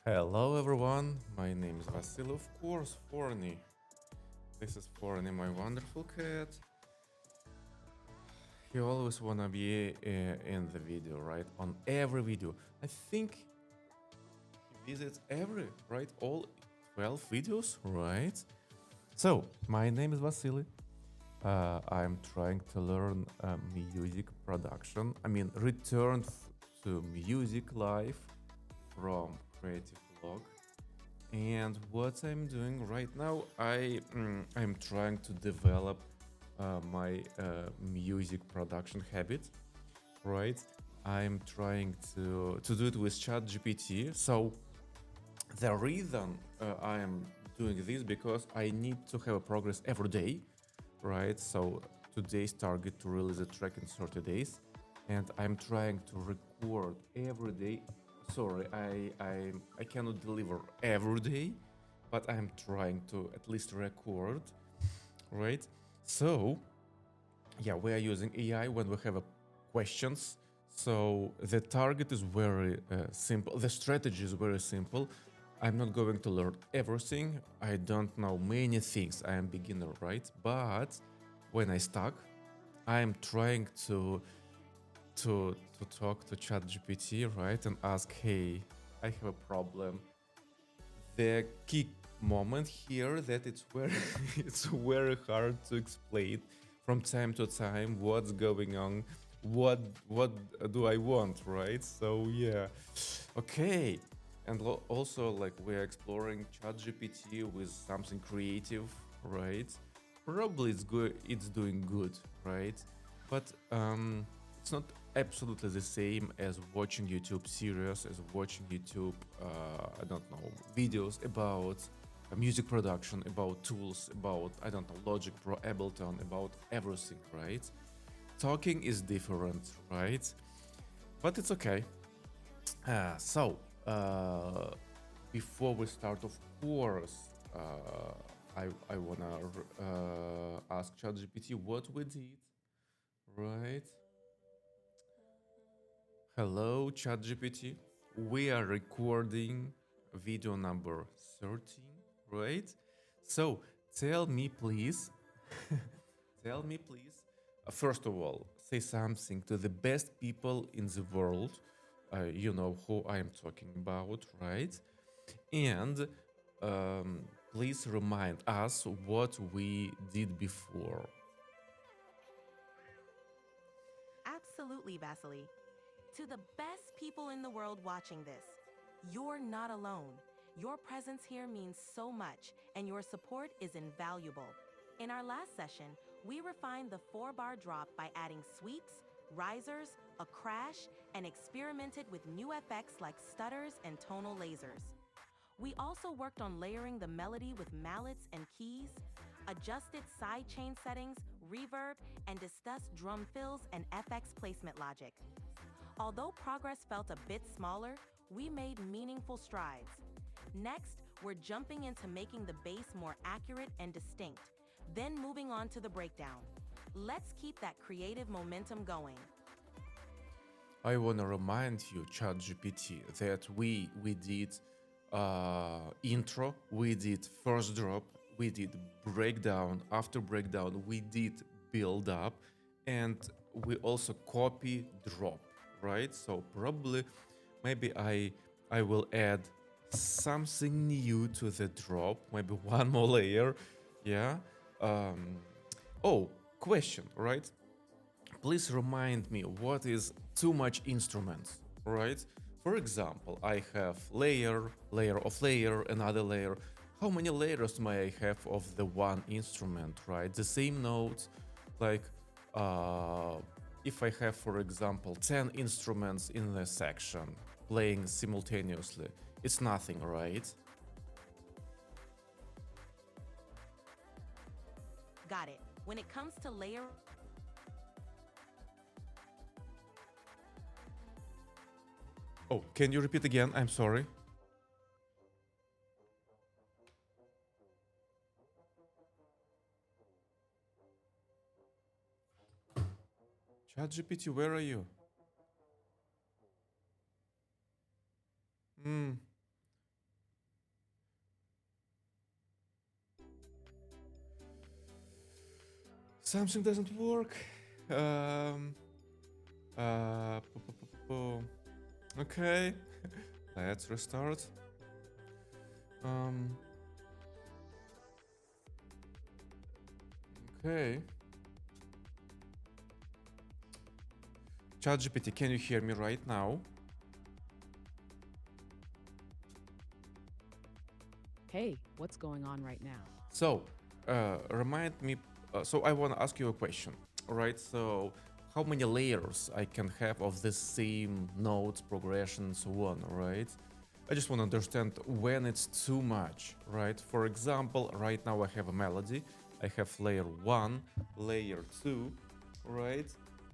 Hello everyone, my name is Vasil, of course, Forny. This is Forny, my wonderful cat. He always wanna be in the video, right? On every video. I think he visits every, right? All 12 videos, right? So, my name is Vasily. I'm trying to learn music production. I mean, return to music life from creative blog. And what I'm doing right now, I'm trying to develop my music production habit, right? I'm trying to do it with ChatGPT. So the reason I am doing this because I need to have a progress every day, right? So today's target to release a track in 30 days, and I'm trying to record every day. Sorry, I cannot deliver every day, but I'm trying to at least record, right? So yeah, we are using AI when we have questions. So the target is very simple. The strategy is very simple. I'm not going to learn everything. I don't know many things. I am beginner, right? But when I stuck, I am trying to talk to ChatGPT, right, and ask, hey, I have a problem. The key moment here that it's very it's very hard to explain from time to time what's going on, what do I want, right? So yeah, okay. And also, like, we're exploring ChatGPT with something creative, right? Probably it's good, it's doing good, right? But it's not absolutely the same as watching YouTube series, as watching YouTube, I don't know, videos about music production, about tools, about, I don't know, Logic Pro, Ableton, about everything, right? Talking is different, right? But it's okay. So, before we start, of course, I wanna ask ChatGPT what we did, right? Hello, ChatGPT. We are recording video number 13, right? So tell me, please, tell me, please, first of all, say something to the best people in the world. You know who I am talking about, right? And please remind us what we did before. Absolutely, Vasily. To the best people in the world watching this, you're not alone. Your presence here means so much, and your support is invaluable. In our last session, we refined the 4-bar drop by adding sweeps, risers, a crash, and experimented with new effects like stutters and tonal lasers. We also worked on layering the melody with mallets and keys, adjusted sidechain settings, reverb, and discussed drum fills and FX placement logic. Although progress felt a bit smaller, we made meaningful strides. Next, we're jumping into making the bass more accurate and distinct, then moving on to the breakdown. Let's keep that creative momentum going. I want to remind you, ChatGPT, that we did intro, we did first drop, we did breakdown. After breakdown, we did build up, and we also copy drop, right? So probably, maybe I will add something new to the drop, maybe one more layer, yeah. Um, oh, question, right? Please remind me what is too much instruments, right? For example, I have layer of layer, another layer. How many layers may I have of the one instrument, right? The same notes, like uh, if I have, for example, 10 instruments in a section playing simultaneously, it's nothing, right? Got it. When it comes to layer Oh, can you repeat again? I'm sorry. ChatGPT, where are you? Hmm. Something doesn't work. Po- po- po- po- Okay, let's restart. Um, okay. ChatGPT, can you hear me right now? Hey, what's going on right now? So, remind me. So, I want to ask you a question. All right. So, how many layers I can have of this same notes, progression, and so on. Right. I just want to understand when it's too much. Right. For example, right now I have a melody. I have layer one, layer two. Right.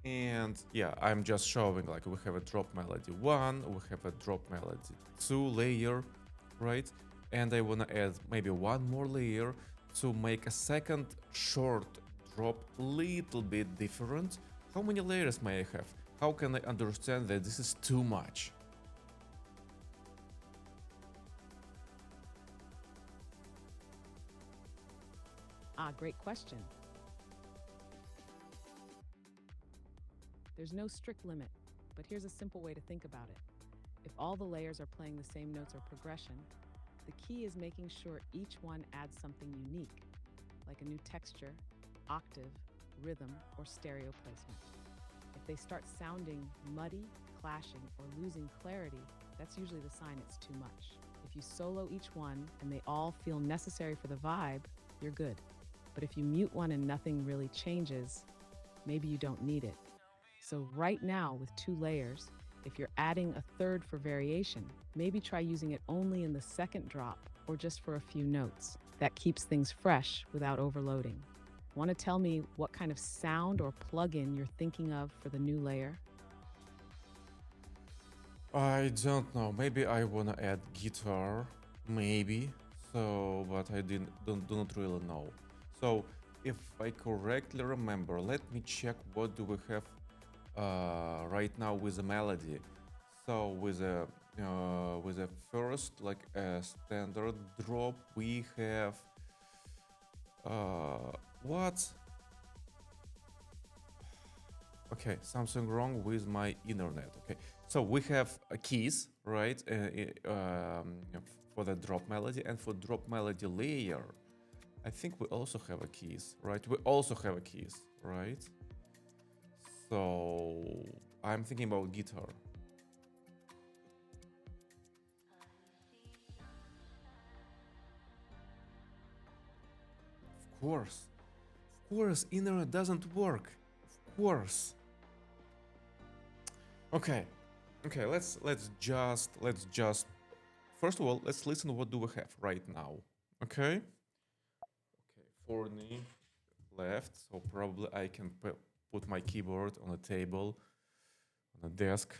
And yeah, I'm just showing like we have a drop melody one, we have a drop melody two layer, right? And I want to add maybe one more layer to make a second short drop little bit different. How many layers may I have? How can I understand that this is too much? Great question. There's no strict limit, but here's a simple way to think about it. If all the layers are playing the same notes or progression, the key is making sure each one adds something unique, like a new texture, octave, rhythm, or stereo placement. If they start sounding muddy, clashing, or losing clarity, that's usually the sign it's too much. If you solo each one and they all feel necessary for the vibe, you're good. But if you mute one and nothing really changes, maybe you don't need it. So right now, with 2 layers, if you're adding a third for variation, maybe try using it only in the second drop or just for a few notes. That keeps things fresh without overloading. Want to tell me what kind of sound or plugin you're thinking of for the new layer? I don't know. Maybe I wanna add guitar, maybe. So, but I do not really know. So, if I correctly remember, let me check what do we have right now with the melody. So with a first like a standard drop, we have what? Okay, something wrong with my internet. Okay, so we have keys, right? For the drop melody and for drop melody layer, I think we also have a keys, right? We also have a keys, right? So I'm thinking about guitar. Of course, internet doesn't work. Of course. Okay, let's just first of all let's listen what do we have right now. Okay. Okay, 40 left, so probably I can put my keyboard on a table, on a desk.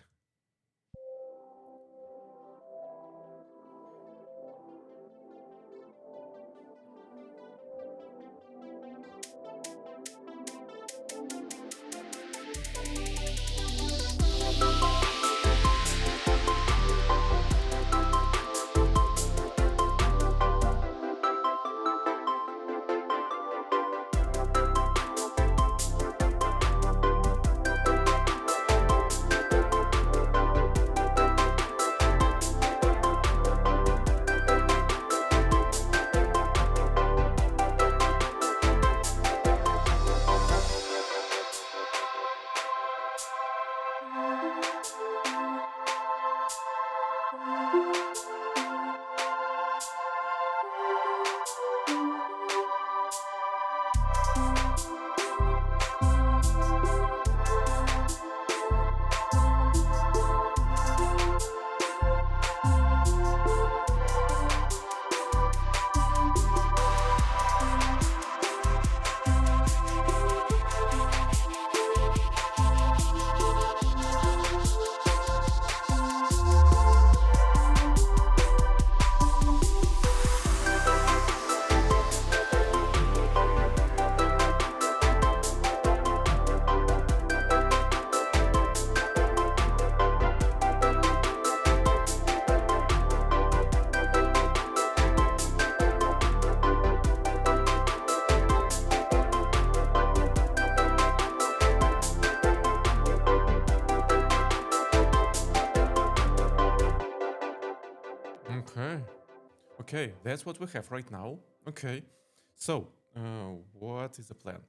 Okay. Okay, that's what we have right now. Okay. So, what is the plan?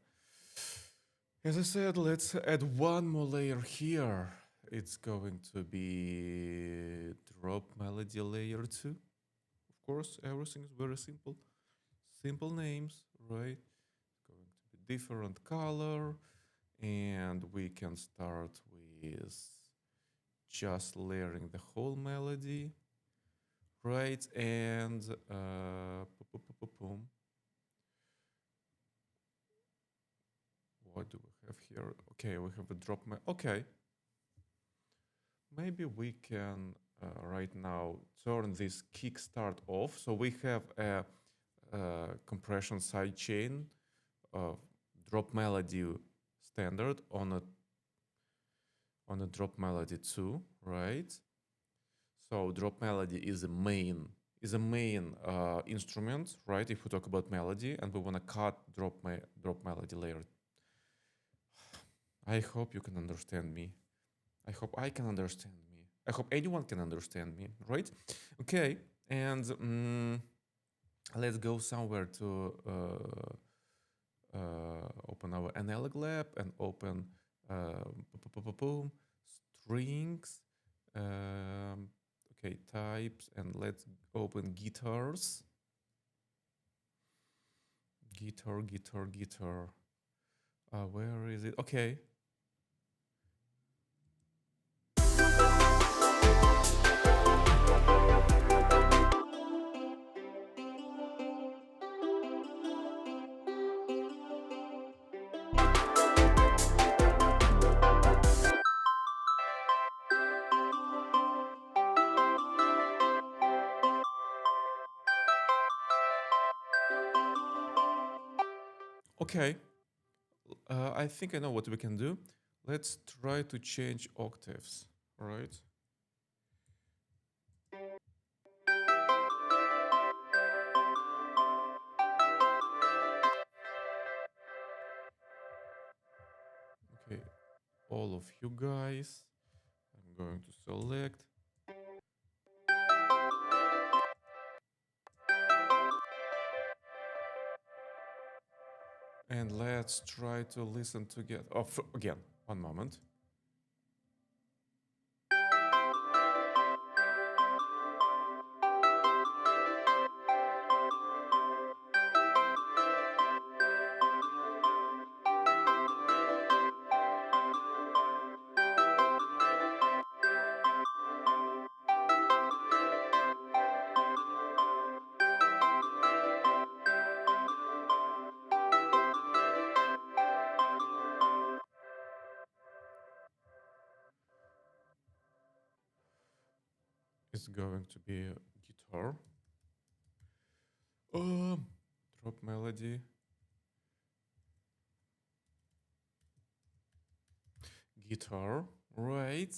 As I said, let's add one more layer here. It's going to be drop melody layer 2. Of course, everything is very simple. Simple names, right? It's going to be different color. And we can start with just layering the whole melody, right? And what do we have here? Okay, we have a drop. Okay, maybe we can right now turn this kickstart off. So we have a compression sidechain drop melody standard on a drop melody 2, right? So drop melody is a main instrument, right? If we talk about melody and we want to cut drop melody layer. I hope you can understand me. I hope I can understand me. I hope anyone can understand me, right? Okay, and let's go somewhere to open our analog lab and open strings. Okay, types, and let's open guitars. Guitar. Where is it? Okay. Okay, I think I know what we can do. Let's try to change octaves, right? Okay, all of you guys, I'm going to select. And let's try to listen together. Oh, again, one moment. It's going to be a guitar. Drop melody. Guitar, right?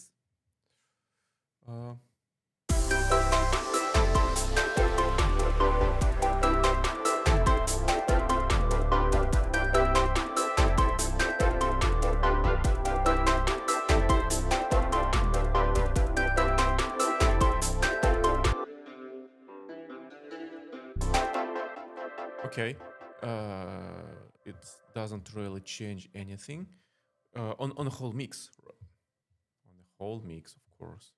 Okay, it doesn't really change anything on the whole mix. On the whole mix, of course.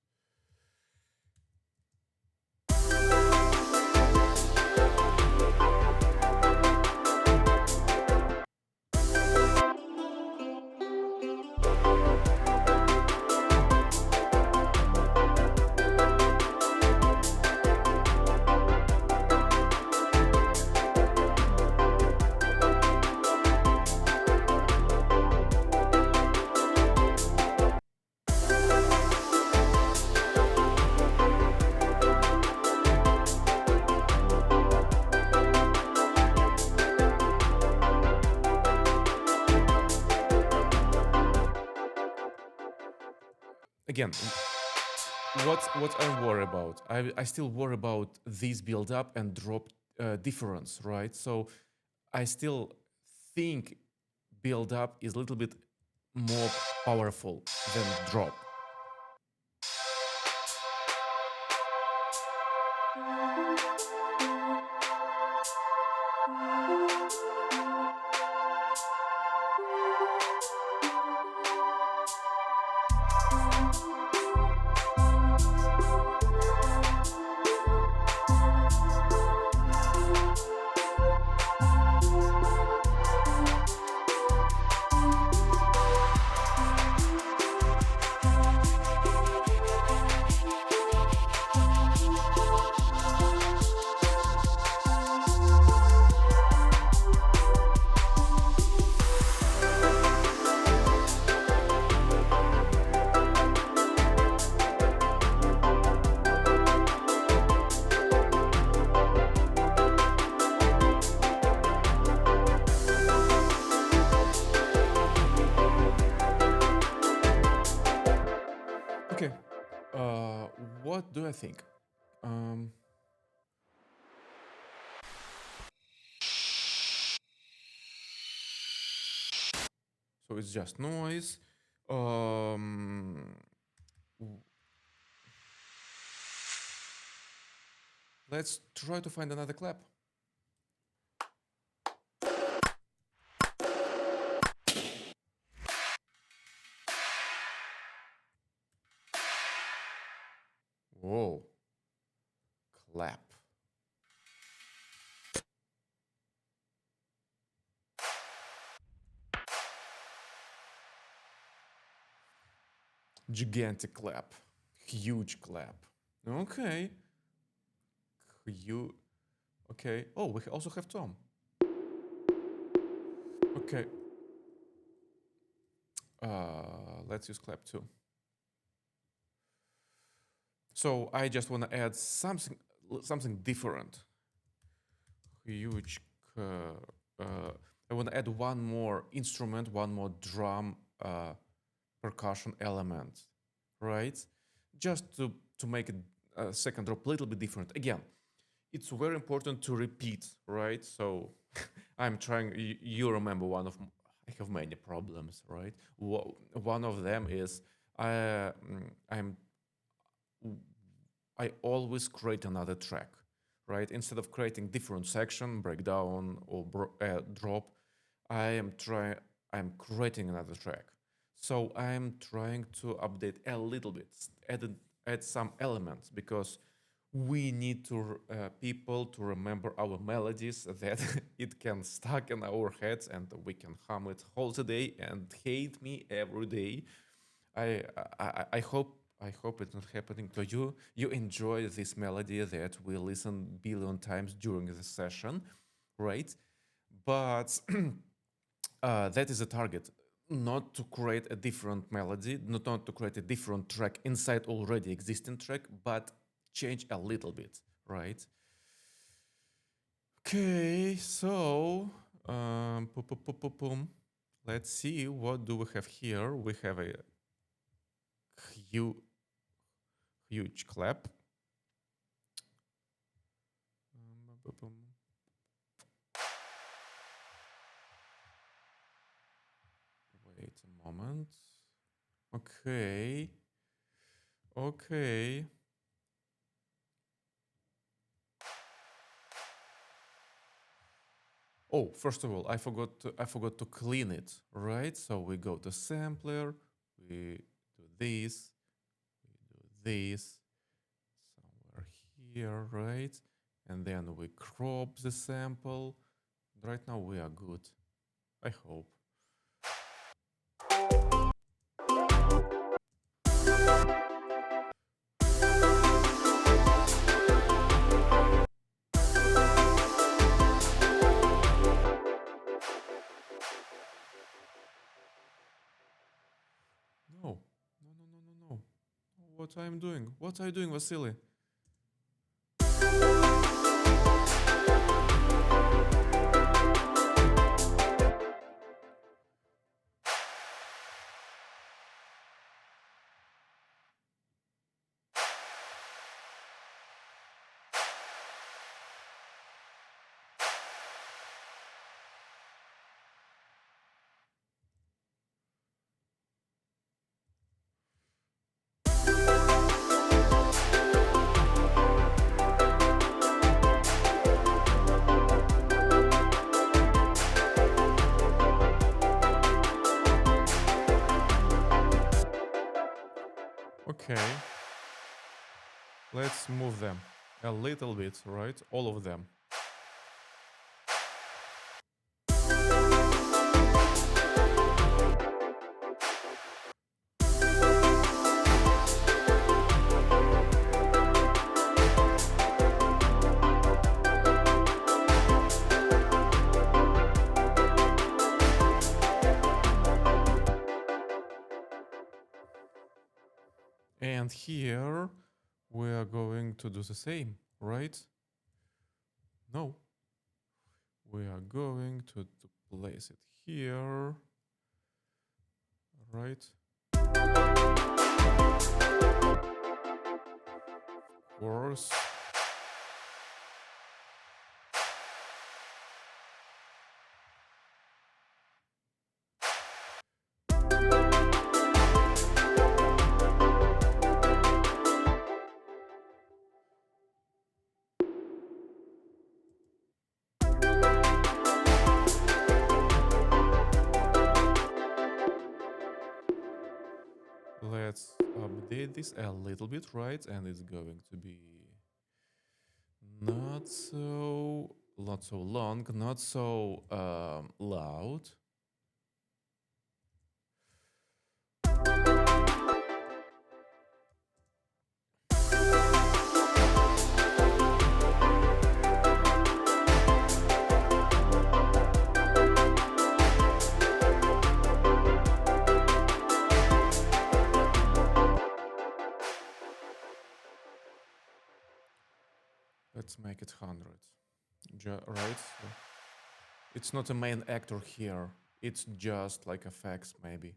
Again, what I worry about? I still worry about this build up and drop difference, right? So I still think build up is a little bit more powerful than drop. Okay. What do I think? Um, so it's just noise. Um, let's try to find another clap. Whoa. Clap. Gigantic clap. Huge clap. Okay. Okay. Oh, we also have tom. Okay. Let's use clap too. So I just want to add something different. Huge. I want to add one more instrument, one more drum percussion element, right? Just to make a second drop a little bit different. Again, it's very important to repeat, right? So I'm trying. You remember I have many problems, right? One of them is I always create another track, right? Instead of creating different section, breakdown or drop, I'm creating another track. So I'm trying to update a little bit, add some elements because we need to people to remember our melodies that it can stuck in our heads and we can hum it whole day and hate me every day. I hope it's not happening to you. You enjoy this melody that we listen billion times during the session, right? But that is a target, not to create a different melody, not to create a different track inside already existing track, but change a little bit, right? Okay, so let's see, what do we have here? We have a huge clap. Wait a moment. Okay. Okay. Oh, first of all, I forgot to clean it, right? So we go to sampler, we do this, somewhere here, right? And then we crop the sample. Right now we are good. I hope. No. No. What I'm doing? What are you doing, Vasily? Okay. Let's move them a little bit, right? All of them. And here we are going to do the same, right? No. We are going to place it here, right? Of course. Let's update this a little bit, right? And it's going to be not so long, not so loud. Let's make it 100. Right? So it's not a main actor here. It's just like effects, maybe.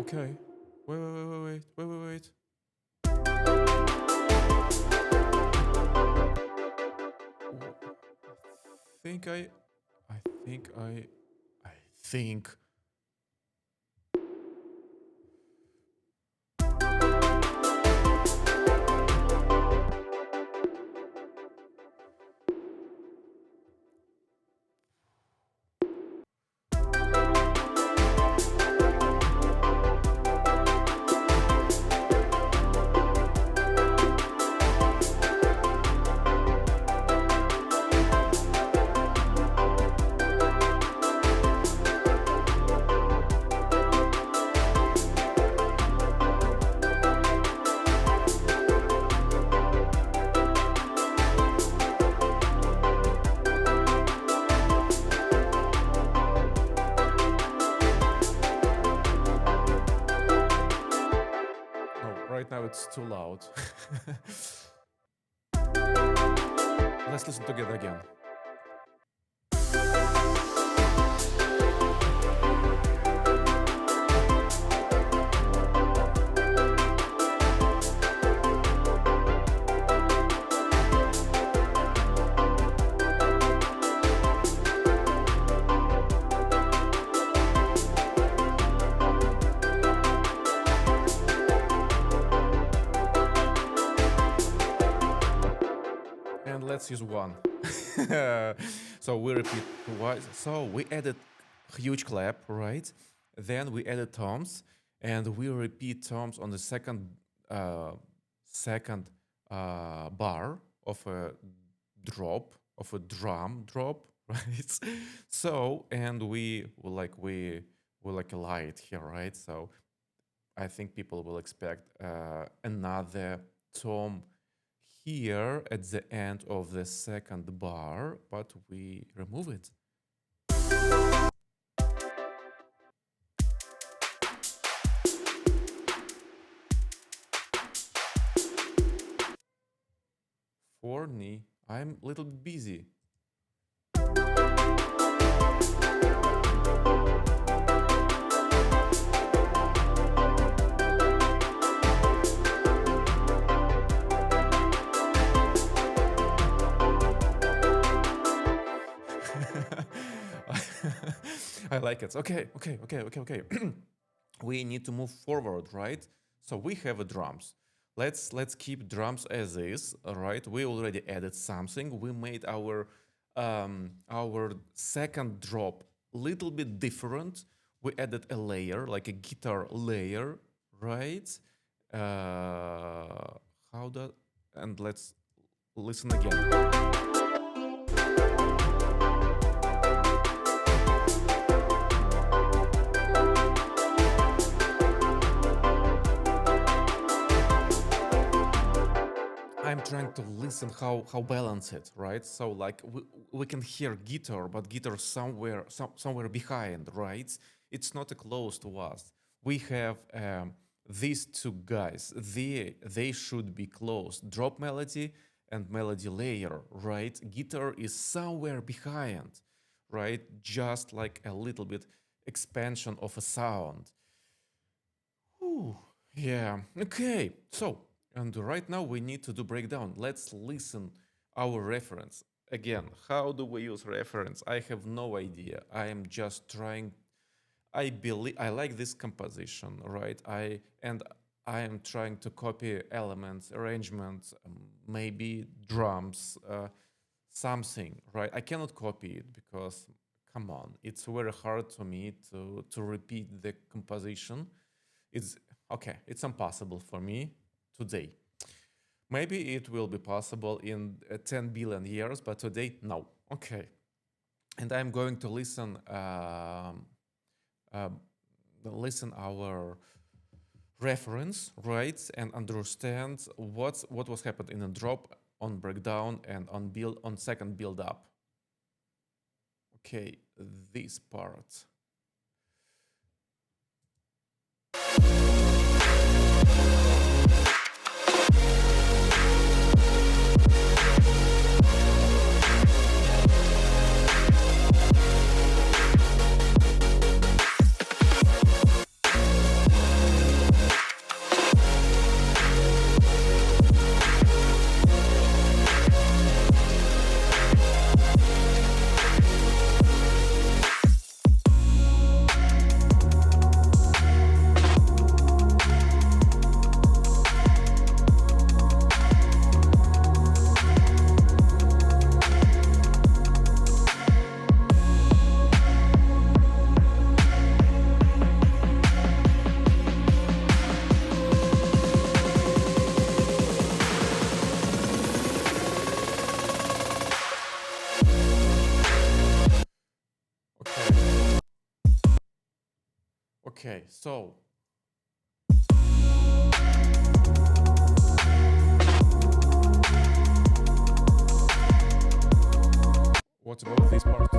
Okay. Wait. I think. Right now it's too loud. Let's listen together again. Let's use one. So we repeat twice. So we added huge clap, right? Then we added toms, and we repeat toms on the second bar of a drop, of a drum drop, right? So and we like a light here, right? So I think people will expect another tom here at the end of the second bar, but we remove it. For me, I'm a little busy. I like it. Okay. We need to move forward, right? So we have a drums. Let's keep drums as is, all right? We already added something. We made our second drop little bit different. We added a layer, like a guitar layer, right? How that? And let's listen again. I'm trying to listen how balance it, right? So like we can hear guitar, but guitar somewhere behind, right? It's not close to us. We have these two guys. They should be close. Drop melody and melody layer, right? Guitar is somewhere behind, right? Just like a little bit expansion of a sound. Whew. Yeah. Okay. So, and right now we need to do breakdown. Let's listen our reference. Again, how do we use reference? I have no idea. I am just trying. I believe I like this composition, right? I am trying to copy elements, arrangements, maybe drums, something, right? I cannot copy it because, come on, it's very hard to me to repeat the composition. It's okay, it's impossible for me today. Maybe it will be possible in 10 billion years, but today, no. Okay. And I'm going to listen our reference, right, and understand what was happened in a drop, on breakdown, and on second build up. Okay, this part. Okay. Okay, so what about this part?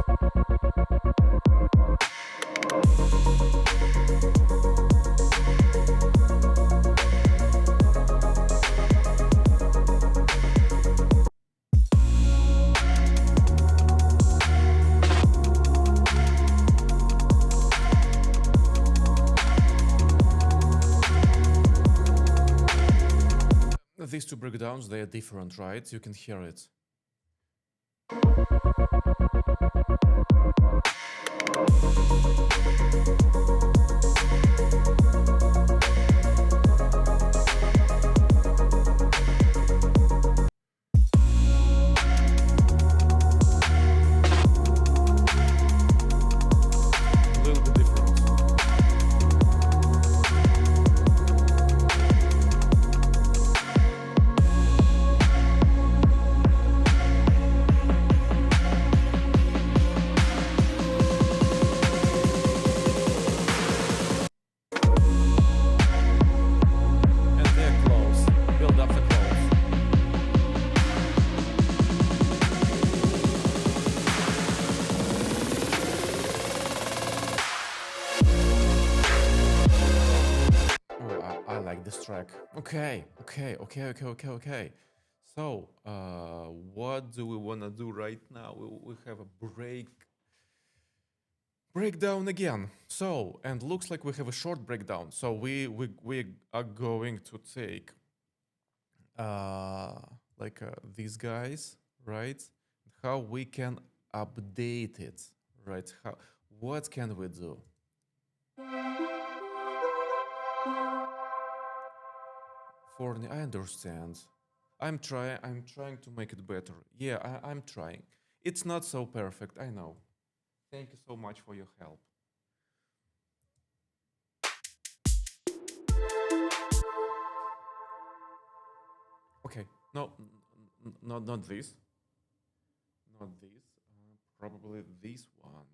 These two breakdowns, they are different, right? You can hear it. A little bit different. And they're close. Build up the close. Oh, I like this track. Okay. So, what do we want to do right now? We have a breakdown again. So, and looks like we have a short breakdown. So we are going to take uh, these guys, right? How we can update it, right? what can we do? Forni, I understand. I'm trying to make it better. Yeah, I'm trying. It's not so perfect, I know. Thank you so much for your help. Okay, no, not this. Not this. Probably this one.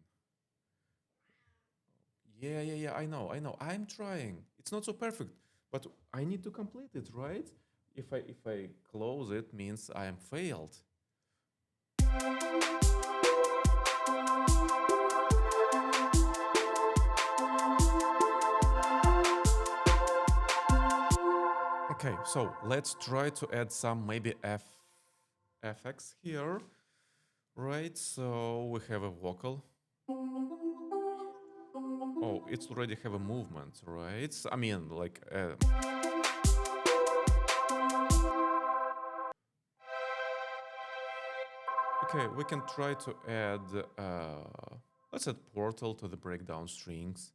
Yeah. I know. I'm trying. It's not so perfect, but I need to complete it, right? If I close it, means I am failed. Okay, so let's try to add some maybe FX here, right? So we have a vocal. Oh, it's already have a movement, right? I mean, like. Okay, we can try to add. Let's add portal to the breakdown strings.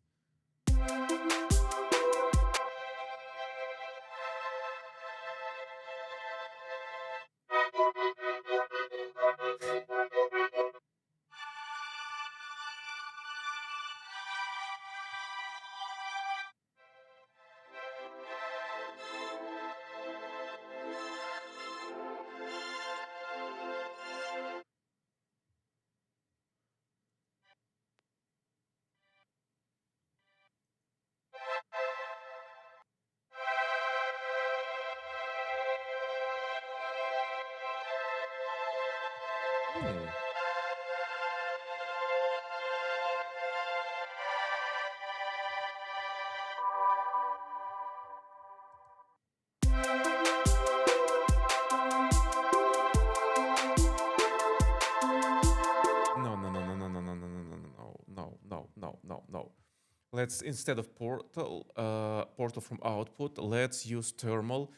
Hmm. No. Let's, instead of portal from output, let's use thermal.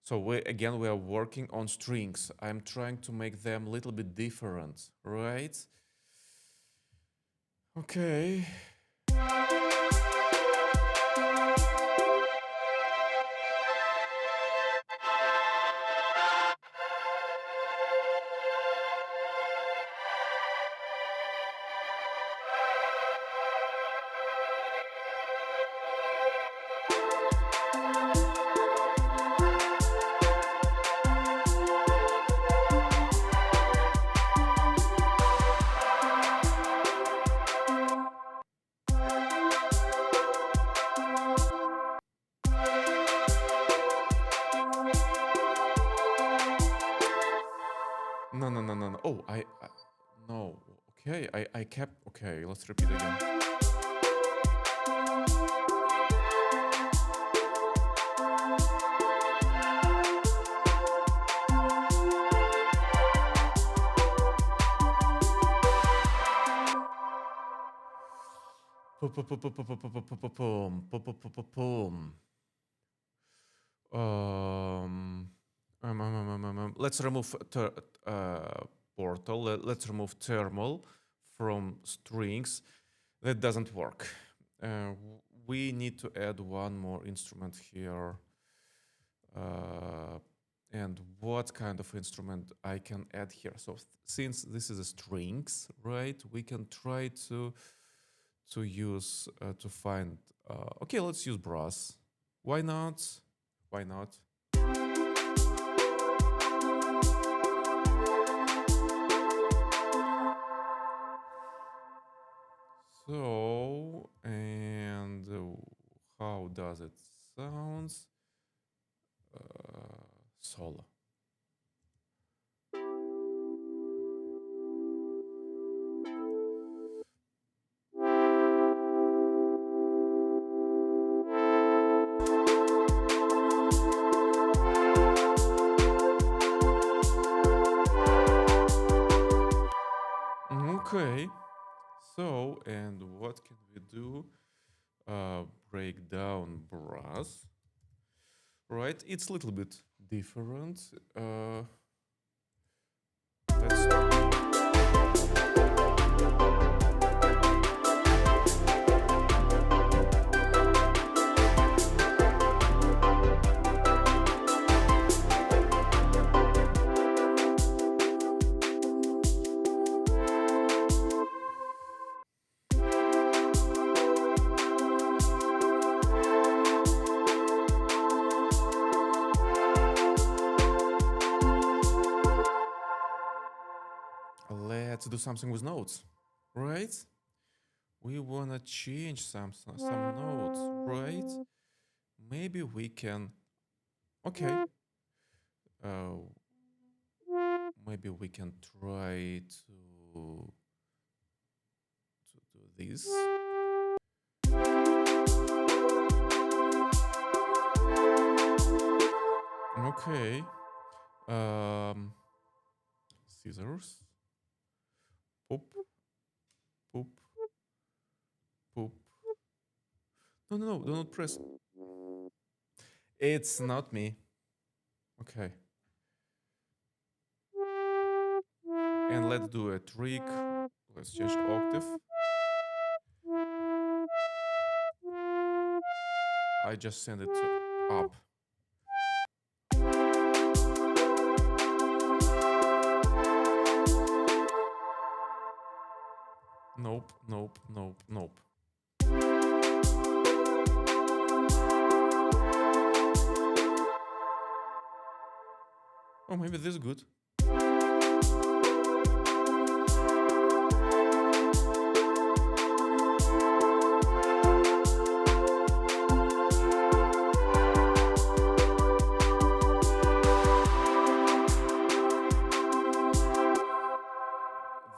So we are working on strings. I'm trying to make them a little bit different, right? Okay. No. Oh, no. Okay, I kept. Okay, let's repeat again. Let's remove portal. Let's remove thermal from strings. That doesn't work. We need to add one more instrument here. And what kind of instrument I can add here? So since this is a strings, right? We can try to use to find. Okay, let's use brass. Why not? Why not? So, and how does it sounds? Solo. Okay. So, and what can we do? Break down brass. Right, it's a little bit different. Let's do something with notes, right? We wanna change some notes, right? Maybe we can. Okay. Maybe we can try to do this. Okay. Scissors. Poop. Poop. Poop. No, do not press. It's not me. Okay. And let's do a trick. Let's change octave. I just send it to up. Nope, nope, nope, nope. Oh, maybe this is good.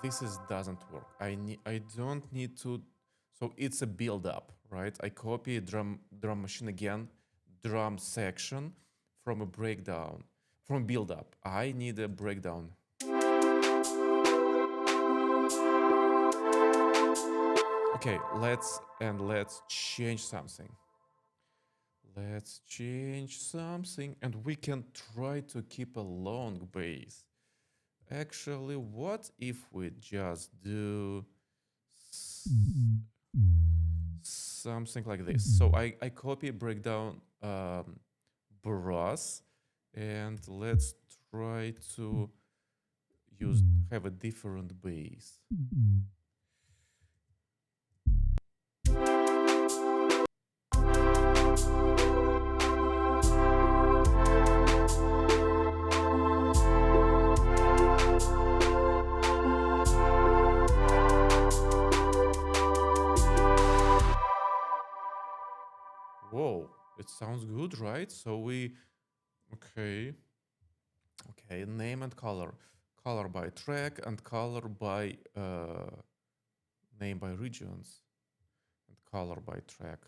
This doesn't work. I don't need to. So it's a build up, right? I copy drum machine again, drum section from a breakdown, from build up. I need a breakdown. Okay, let's change something. Let's change something, and we can try to keep a long bass. Actually, what if we just do something like this? So I copy breakdown brass, and let's try to have a different bass. Whoa, it sounds good, right? So okay, name and color. Color by track and color by name by regions. And color by track.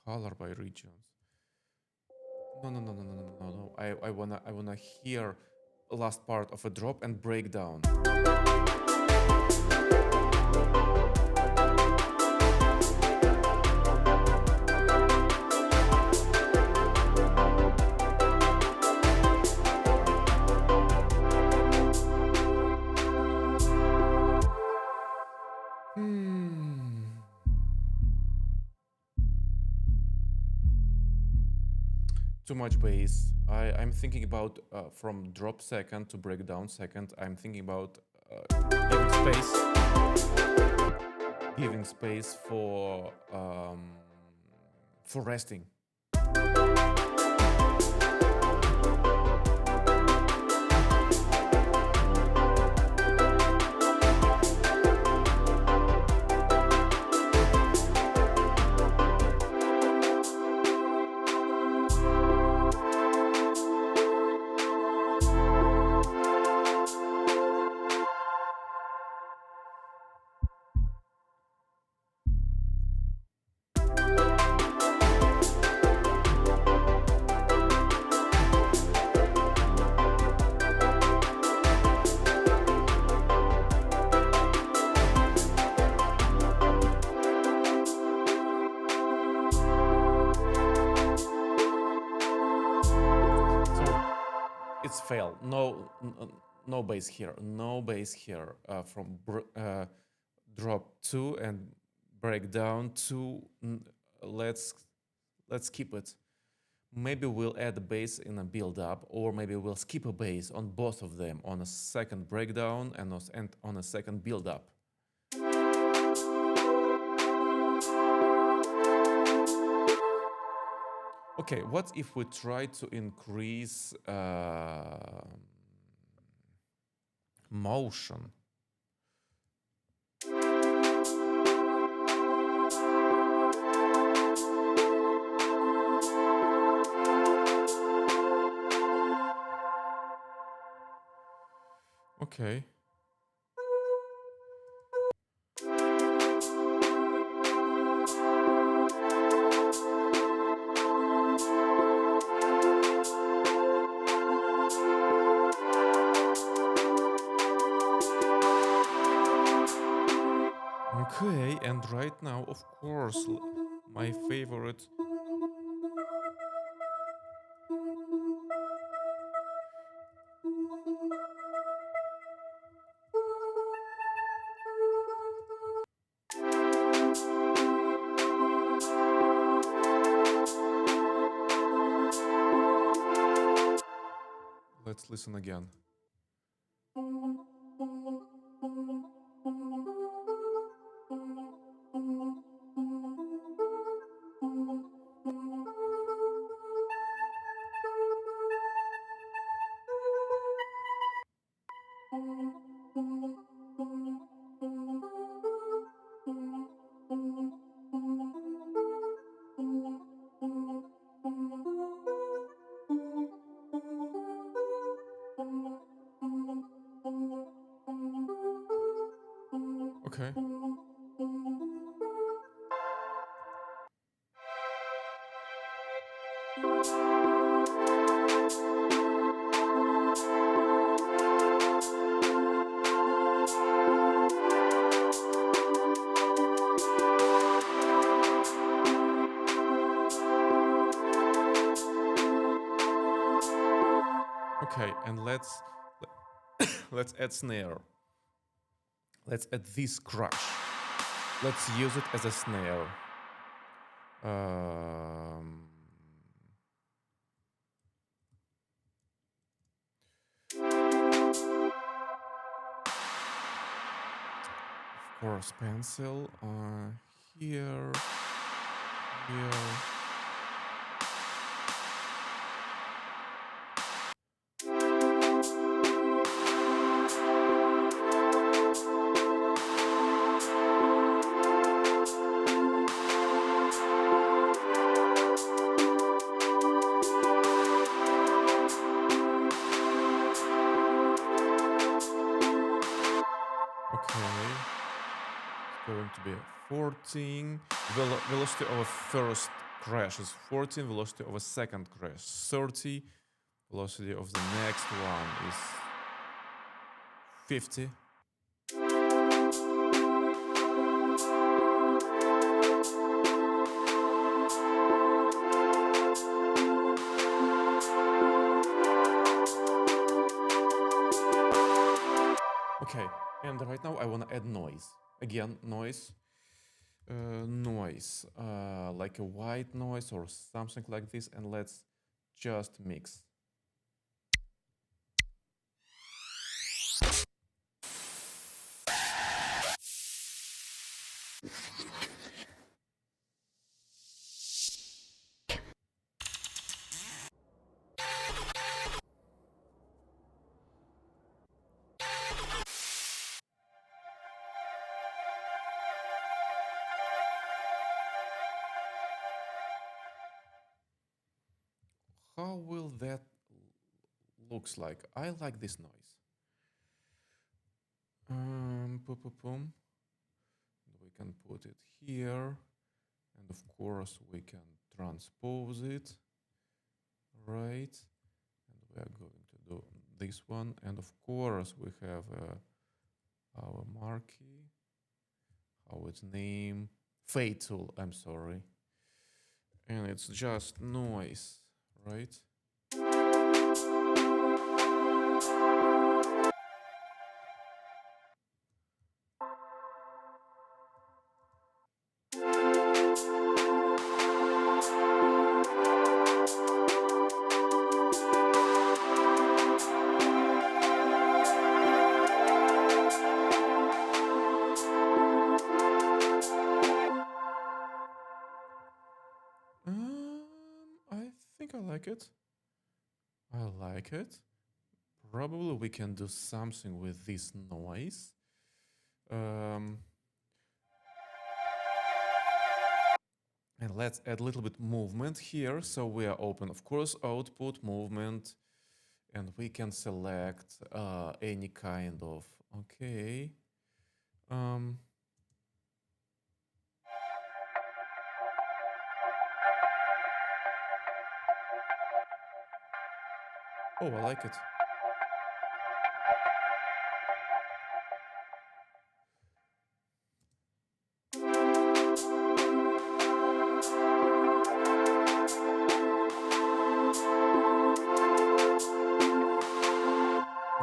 Color by regions. No. I wanna hear last part of a drop and breakdown. Too much bass. I'm thinking about from drop second to breakdown second. I'm thinking about giving space for resting. It's failed. No bass here. No bass here. From drop 2 and breakdown 2. Let's keep it. Maybe we'll add a bass in a build up, or maybe we'll skip a bass on both of them, on a second breakdown and on a second build up. Okay, what if we try to increase motion? Okay. Okay, and right now, of course, my favorite. Let's listen again. Okay. Okay, and let's add snare. Let's add this crash. Let's use it as a snare. Of course, pencil. Here. Okay. It's going to be 14. Velocity of a first crash is 14. Velocity of a second crash 30. Velocity of the next one is 50. Okay, and right now I want to add noise. Again, noise. Like a white noise or something like this, and let's just mix. How will that looks like? I like this noise. We can put it here, and of course we can transpose it, right? And we are going to do this one, and of course we have our marquee. How it's named? Fatal. I'm sorry, and it's just noise, right? I think I like it. I like it. Probably we can do something with this noise. And let's add a little bit movement here. So we are open, of course, output, movement, and we can select any kind of, okay. Um, oh, I like it.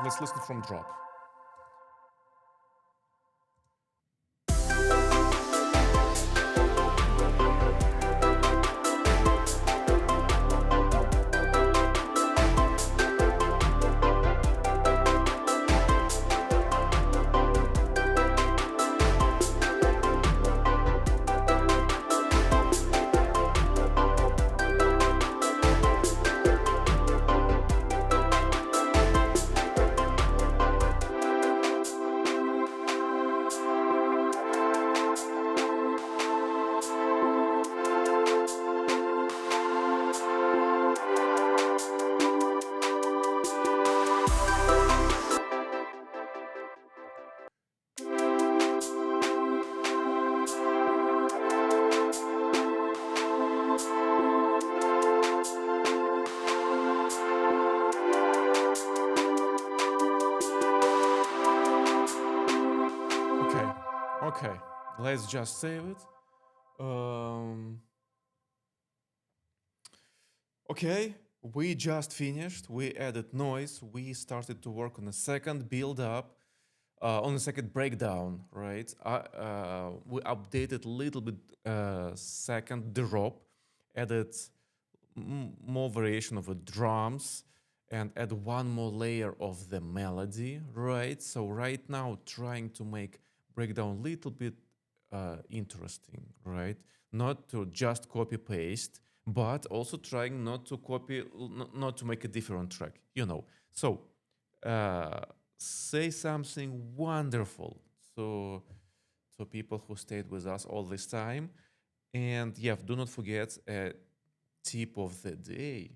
Let's listen from drop. Okay, let's just save it. Okay, we just finished. We added noise. We started to work on a second build up, on a second breakdown, right? We updated a little bit second drop, added more variation of the drums, and add one more layer of the melody, right? So right now, trying to make breakdown a little bit interesting, right? Not to just copy paste, but also trying not to copy, not to make a different track, you know. So say something wonderful to people who stayed with us all this time, and yeah, do not forget a tip of the day.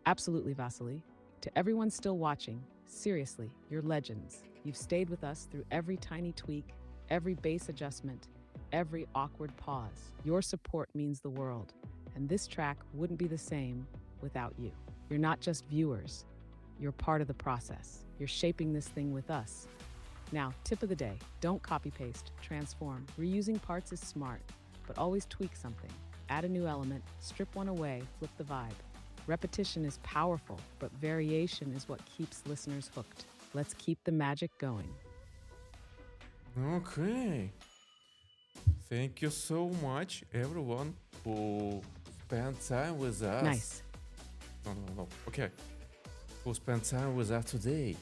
Absolutely, Vasily. To everyone still watching, seriously, you're legends. You've stayed with us through every tiny tweak, every bass adjustment, every awkward pause. Your support means the world, and this track wouldn't be the same without you. You're not just viewers, you're part of the process. You're shaping this thing with us. Now, tip of the day, don't copy paste, transform. Reusing parts is smart, but always tweak something. Add a new element, strip one away, flip the vibe. Repetition is powerful, but variation is what keeps listeners hooked. Let's keep the magic going. Okay. Thank you so much, everyone who spent time with us. Nice. No. Okay. Who spent time with us today.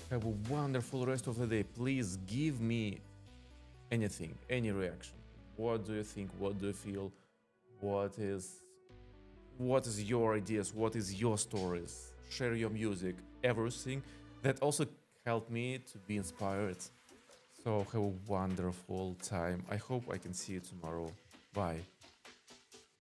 Have a wonderful rest of the day. Please give me anything, any reaction. What do you think? What do you feel? What is your ideas? What is your stories? Share your music, everything. That also helped me to be inspired. So have a wonderful time. I hope I can see you tomorrow. Bye.